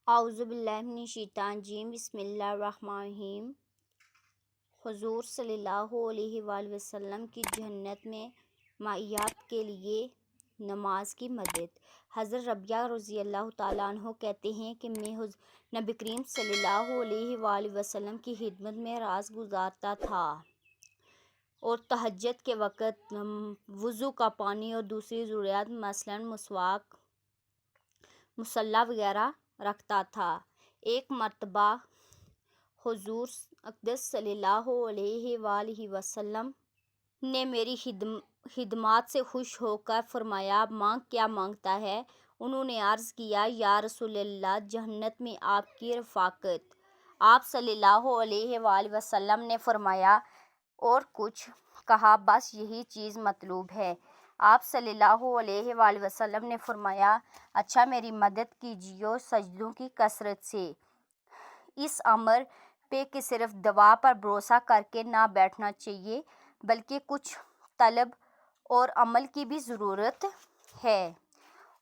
اعوذ باللہ من الشیطان الرجیم بسم اللہ الرحمن الرحیم۔ حضور صلی اللہ علیہ وآلہ وسلم کی جنت میں معیشت کے لیے نماز کی مدد۔ حضرت ربیعہ رضی اللہ تعالیٰ عنہ کہتے ہیں کہ میں نبی کریم صلی اللہ علیہ وآلہ وسلم کی خدمت میں رات گزارتا تھا اور تہجد کے وقت وضو کا پانی اور دوسری ضروریات مثلاً مسواک، مصلی وغیرہ رکھتا تھا۔ ایک مرتبہ حضور اقدس صلی اللہ علیہ وآلہ وسلم نے میری خدمات سے خوش ہو کر فرمایا، مانگ کیا مانگتا ہے؟ انہوں نے عرض کیا، یا رسول اللہ، جنت میں آپ کی رفاقت۔ آپ صلی اللہ علیہ وآلہ وسلم نے فرمایا، اور کچھ؟ کہا، بس یہی چیز مطلوب ہے۔ آپ صلی اللہ علیہ وآلہ وسلم نے فرمایا، اچھا میری مدد کیجیے سجدوں کی کثرت سے۔ اس امر پہ کہ صرف دعا پر بھروسہ کر کے نہ بیٹھنا چاہیے بلکہ کچھ طلب اور عمل کی بھی ضرورت ہے،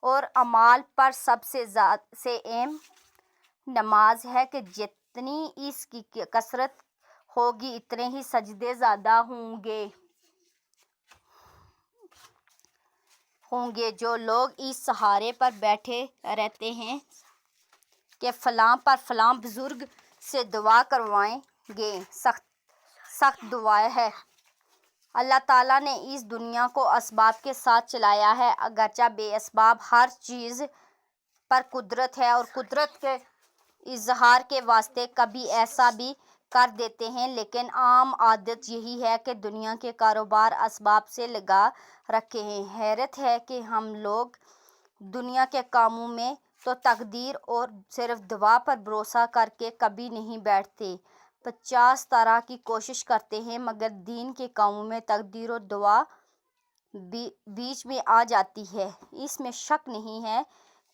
اور اعمال پر سب سے اہم نماز ہے کہ جتنی اس کی کثرت ہوگی اتنے ہی سجدے زیادہ ہوں گے۔ جو لوگ اس سہارے پر بیٹھے رہتے ہیں کہ فلاں پر فلاں بزرگ سے دعا کروائیں گے، سخت دعا ہے۔ اللہ تعالیٰ نے اس دنیا کو اسباب کے ساتھ چلایا ہے، اگرچہ بے اسباب ہر چیز پر قدرت ہے، اور قدرت کے اظہار کے واسطے کبھی ایسا بھی کر دیتے ہیں، لیکن عام عادت یہی ہے کہ دنیا کے کاروبار اسباب سے لگا رکھے ہیں۔ حیرت ہے کہ ہم لوگ دنیا کے کاموں میں تو تقدیر اور صرف دعا پر بھروسہ کر کے کبھی نہیں بیٹھتے، 50 طرح کی کوشش کرتے ہیں، مگر دین کے کاموں میں تقدیر اور دعا بیچ میں آ جاتی ہے۔ اس میں شک نہیں ہے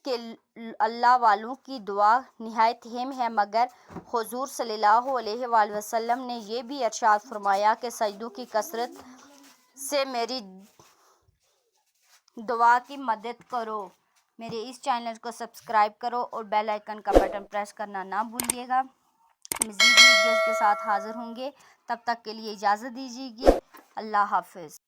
کہ اللہ والوں کی دعا نہایت اہم ہے، مگر حضور صلی اللہ علیہ وآلہ وسلم نے یہ بھی ارشاد فرمایا کہ سجدوں کی کثرت سے میری دعا کی مدد کرو۔ میرے اس چینل کو سبسکرائب کرو اور بیل آئیکن کا بٹن پریس کرنا نہ بھولیے گا۔ مزید ویڈیوز کے ساتھ حاضر ہوں گے، تب تک کے لیے اجازت دیجیے۔ اللہ حافظ۔